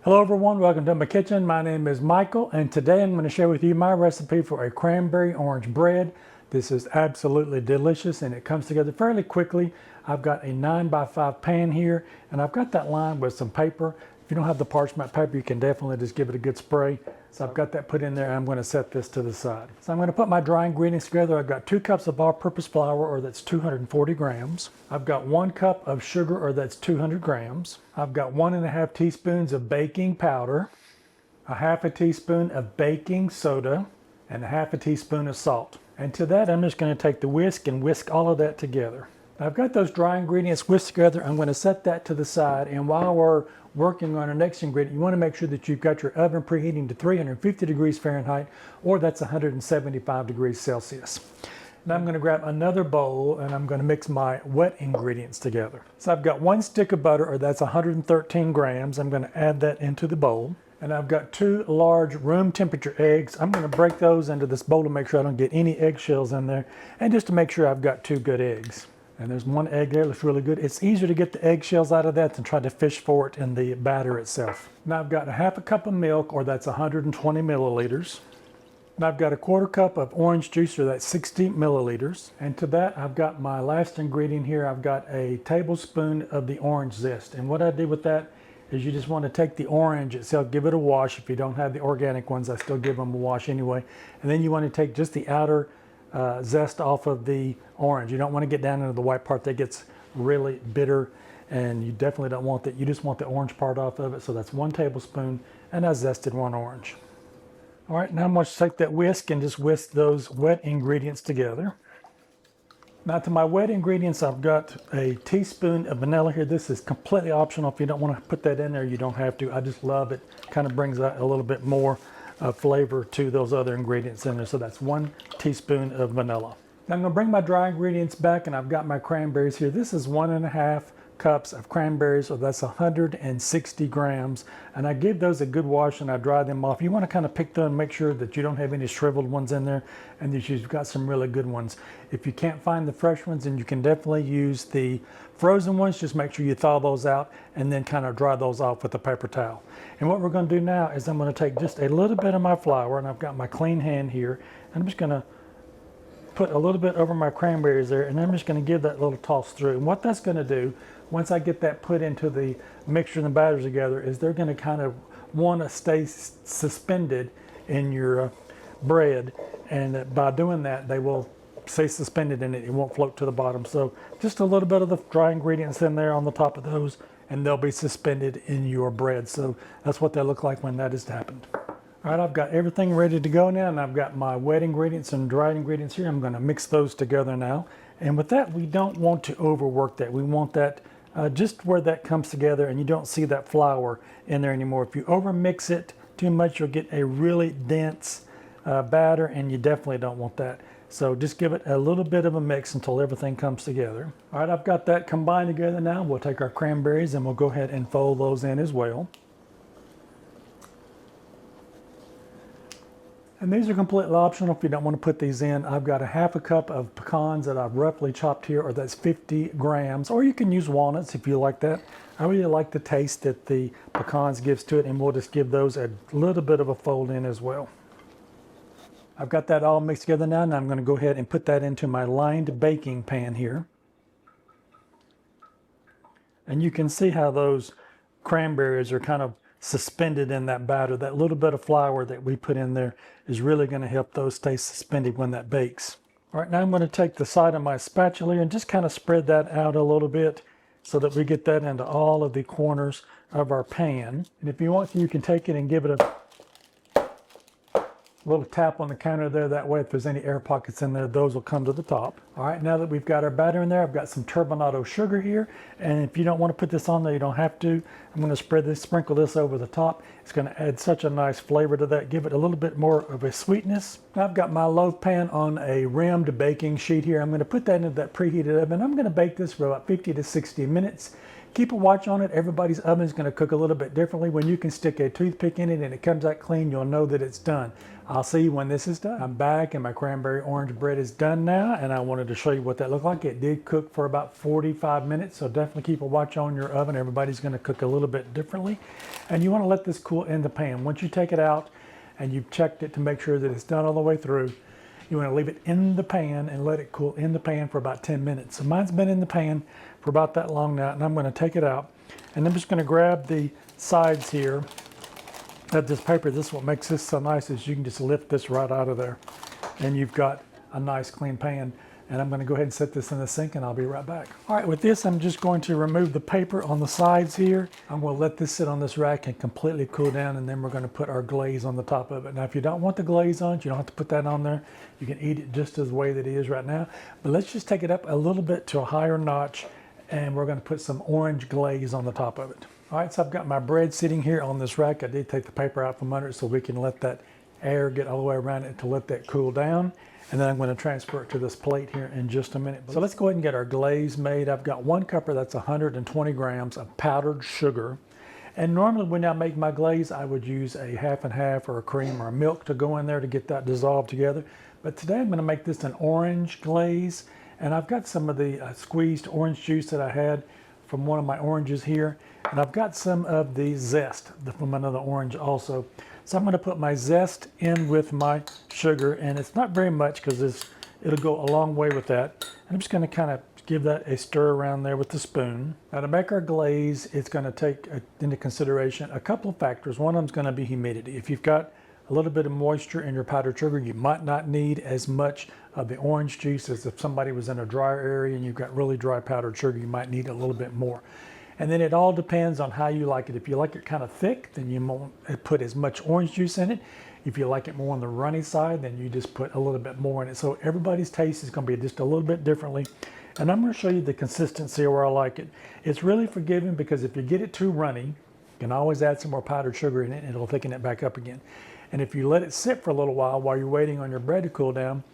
Hello everyone, welcome to my kitchen. My name is Michael and today I'm going to share with you my recipe for a cranberry orange bread. This is absolutely delicious and it comes together fairly quickly. I've got a 9x5 pan here and I've got that lined with some paper. If you don't have the parchment paper, you can definitely just give it a good spray. So I've got that put in there and I'm going to set this to the side. So I'm going to put my dry ingredients together. I've got 2 cups of all-purpose flour, or that's 240 grams. I've got 1 cup of sugar, or that's 200 grams. I've got 1.5 teaspoons of baking powder, a half a teaspoon of baking soda, and a half a teaspoon of salt. And to that, I'm just going to take the whisk and whisk all of that together. I've got those dry ingredients whisked together. I'm going to set that to the side, and while we're working on our next ingredient, you want to make sure that you've got your oven preheating to 350 degrees Fahrenheit, or that's 175 degrees Celsius. Now I'm going to grab another bowl and I'm going to mix my wet ingredients together. So I've got 1 stick of butter, or that's 113 grams. I'm going to add that into the bowl. And I've got 2 large room temperature eggs. I'm going to break those into this bowl to make sure I don't get any eggshells in there, and just to make sure I've got 2 good eggs. And there's 1 egg there, looks really good. It's easier to get the eggshells out of that than try to fish for it in the batter itself. Now I've got a half a cup of milk, or that's 120 milliliters. And I've got a 1/4 cup of orange juice, or that's 60 milliliters. And to that, I've got my last ingredient here. I've got a tablespoon of the orange zest. And what I do with that is you just want to take the orange itself, give it a wash. If you don't have the organic ones, I still give them a wash anyway. And then you want to take just the outer zest off of the orange. You don't want to get down into the white part that gets really bitter, and you definitely don't want that. You just want the orange part off of it. So that's 1 tablespoon, and I zested 1 orange. All right, now I'm going to take that whisk and just whisk those wet ingredients together. Now to my wet ingredients, I've got a teaspoon of vanilla here. This is completely optional. If you don't want to put that in there, you don't have to. I just love it. Kind of brings out a little bit more flavor to those other ingredients in there. So that's 1 teaspoon of vanilla. Now I'm going to bring my dry ingredients back, and I've got my cranberries here. This is 1.5 cups of cranberries, so that's 160 grams. And I give those a good wash and I dry them off. You want to kind of pick them and make sure that you don't have any shriveled ones in there, and that you've got some really good ones. If you can't find the fresh ones, then you can definitely use the frozen ones. Just make sure you thaw those out and then kind of dry those off with a paper towel. And what we're going to do now is I'm going to take just a little bit of my flour, and I've got my clean hand here, and I'm just going to put a little bit over my cranberries there, and I'm just going to give that little toss through. And what that's going to do, once I get that put into the mixture and the batter together, is they're going to kind of want to stay suspended in your bread, and by doing that they will stay suspended in it. It won't float to the bottom. So just a little bit of the dry ingredients in there on the top of those, and they'll be suspended in your bread. So that's what they look like when that has happened. All right, I've got everything ready to go now, and I've got my wet ingredients and dried ingredients here. I'm going to mix those together now. And with that, we don't want to overwork that. We want that just where that comes together and you don't see that flour in there anymore. If you overmix it too much, you'll get a really dense batter, and you definitely don't want that. So just give it a little bit of a mix until everything comes together. All right, I've got that combined together now. We'll take our cranberries and we'll go ahead and fold those in as well. And these are completely optional if you don't want to put these in. I've got a half a cup of pecans that I've roughly chopped here, or that's 50 grams, or you can use walnuts if you like that. I really like the taste that the pecans gives to it, and we'll just give those a little bit of a fold in as well. I've got that all mixed together now, and I'm going to go ahead and put that into my lined baking pan here. And you can see how those cranberries are kind of suspended in that batter. That little bit of flour that we put in there is really going to help those stay suspended when that bakes. All right, now I'm going to take the side of my spatula and just kind of spread that out a little bit so that we get that into all of the corners of our pan. And if you want to, you can take it and give it a little tap on the counter there. That way, if there's any air pockets in there, those will come to the top. All right, now that we've got our batter in there, I've got some turbinado sugar here. And if you don't want to put this on there, you don't have to. I'm going to sprinkle this over the top. It's going to add such a nice flavor to that, give it a little bit more of a sweetness. Now I've got my loaf pan on a rimmed baking sheet here. I'm going to put that into that preheated oven. I'm going to bake this for about 50 to 60 minutes. Keep a watch on it. Everybody's oven is going to cook a little bit differently. When you can stick a toothpick in it and it comes out clean, you'll know that it's done. I'll see you when this is done. I'm back and my cranberry orange bread is done now, and I wanted to show you what that looked like. It did cook for about 45 minutes, so definitely keep a watch on your oven. Everybody's going to cook a little bit differently, and you want to let this cool in the pan. Once you take it out and you've checked it to make sure that it's done all the way through, you want to leave it in the pan and let it cool in the pan for about 10 minutes. So mine's been in the pan for about that long now, and I'm going to take it out, and I'm just going to grab the sides here of this paper. This is what makes this so nice, is you can just lift this right out of there, and you've got a nice clean pan. And I'm going to go ahead and set this in the sink, and I'll be right back. All right, with this, I'm just going to remove the paper on the sides here. I'm going to let this sit on this rack and completely cool down, and then we're going to put our glaze on the top of it. Now, if you don't want the glaze on it, you don't have to put that on there. You can eat it just as the way that it is right now. But let's just take it up a little bit to a higher notch, and we're going to put some orange glaze on the top of it. All right, so I've got my bread sitting here on this rack. I did take the paper out from under it so we can let that air get all the way around it to let that cool down. And then I'm going to transfer it to this plate here in just a minute. So let's go ahead and get our glaze made. I've got 1 cup, that's 120 grams of powdered sugar. And normally when I make my glaze, I would use a half and half or a cream or a milk to go in there to get that dissolved together. But today I'm going to make this an orange glaze. And I've got some of the squeezed orange juice that I had from one of my oranges here. And I've got some of the zest from another orange also. So I'm going to put my zest in with my sugar, and it's not very much because it'll go a long way with that. And I'm just going to kind of give that a stir around there with the spoon. Now to make our glaze, it's going to take into consideration a couple of factors. One of them is going to be humidity. If you've got a little bit of moisture in your powdered sugar, you might not need as much of the orange juice as if somebody was in a drier area and you've got really dry powdered sugar, you might need a little bit more. And then it all depends on how you like it. If you like it kind of thick, then you won't put as much orange juice in it. If you like it more on the runny side, then you just put a little bit more in it. So everybody's taste is going to be just a little bit differently. And I'm going to show you the consistency where I like it. It's really forgiving because if you get it too runny, you can always add some more powdered sugar in it and it'll thicken it back up again. And if you let it sit for a little while you're waiting on your bread to cool down,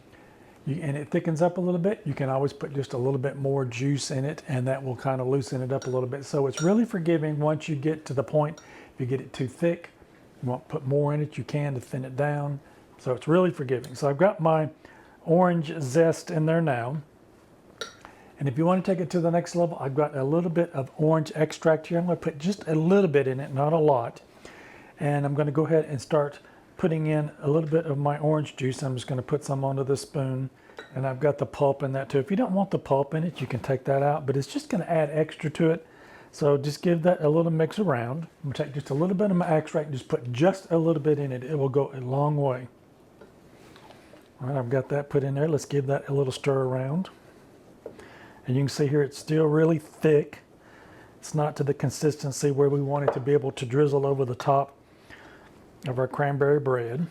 and it thickens up a little bit, you can always put just a little bit more juice in it, and that will kind of loosen it up a little bit. So it's really forgiving once you get to the point. If you get it too thick, you want to put more in it, you can to thin it down. So it's really forgiving. So I've got my orange zest in there now. And if you want to take it to the next level, I've got a little bit of orange extract here. I'm going to put just a little bit in it, not a lot. And I'm going to go ahead and start putting in a little bit of my orange juice. I'm just going to put some onto the spoon, and I've got the pulp in that too. If you don't want the pulp in it, you can take that out, but it's just going to add extra to it. So just give that a little mix around. I'm going to take just a little bit of my extract and just put just a little bit in it. It will go a long way. All right, I've got that put in there. Let's give that a little stir around. And you can see here it's still really thick. It's not to the consistency where we want it to be able to drizzle over the top of our cranberry bread.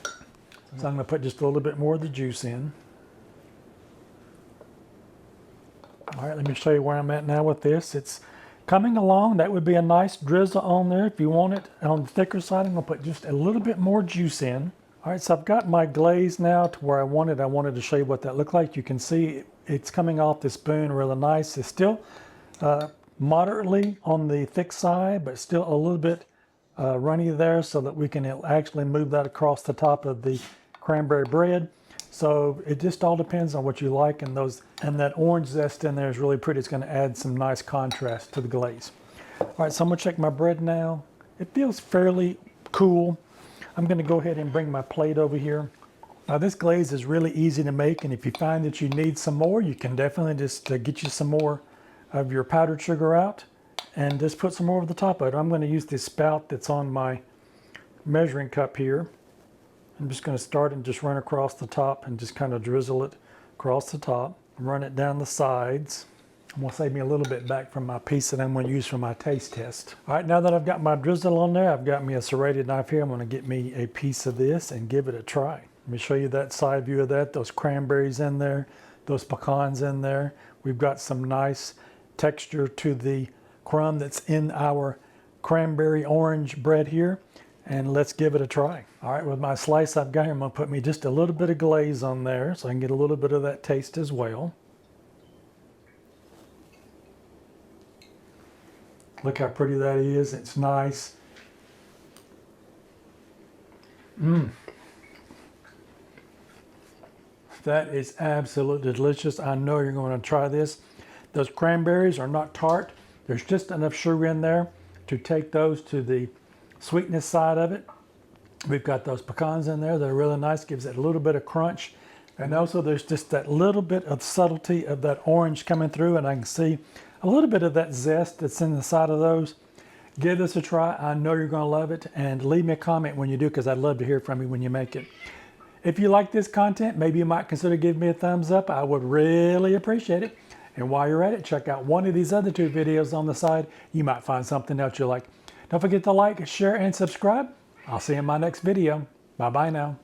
So I'm going to put just a little bit more of the juice in. All right, let me show you where I'm at now with this. It's coming along. That would be a nice drizzle on there. If you want it on the thicker side, I'm going to put just a little bit more juice in. All right, so I've got my glaze now to where I wanted. I wanted to show you what that looked like. You can see it's coming off the spoon really nice. It's still moderately on the thick side, but still a little bit runny there, so that we can actually move that across the top of the cranberry bread. So it just all depends on what you like, and that orange zest in there is really pretty. It's going to add some nice contrast to the glaze. All right, so I'm going to check my bread now. It feels fairly cool. I'm going to go ahead and bring my plate over here. Now this glaze is really easy to make, and if you find that you need some more, you can definitely just get you some more of your powdered sugar out and just put some more over the top of it. I'm going to use this spout that's on my measuring cup here. I'm just going to start and just run across the top and just kind of drizzle it across the top. Run it down the sides. I'm going to save me a little bit back from my piece that I'm going to use for my taste test. All right, now that I've got my drizzle on there, I've got me a serrated knife here. I'm going to get me a piece of this and give it a try. Let me show you that side view of that. Those cranberries in there, those pecans in there. We've got some nice texture to the crumb that's in our cranberry orange bread here, and let's give it a try. All right, with my slice I've got here, I'm going to put me just a little bit of glaze on there so I can get a little bit of that taste as well. Look how pretty that is. It's nice. That is absolutely delicious. I know you're going to try this. Those cranberries are not tart. There's just enough sugar in there to take those to the sweetness side of it. We've got those pecans in there. They're really nice. Gives it a little bit of crunch. And also there's just that little bit of subtlety of that orange coming through, and I can see a little bit of that zest that's in the side of those. Give this a try. I know you're going to love it, and leave me a comment when you do, because I'd love to hear from you when you make it. If you like this content, maybe you might consider giving me a thumbs up. I would really appreciate it. And while you're at it, check out one of these other 2 videos on the side. You might find something else you like. Don't forget to like, share, and subscribe. I'll see you in my next video. Bye-bye now.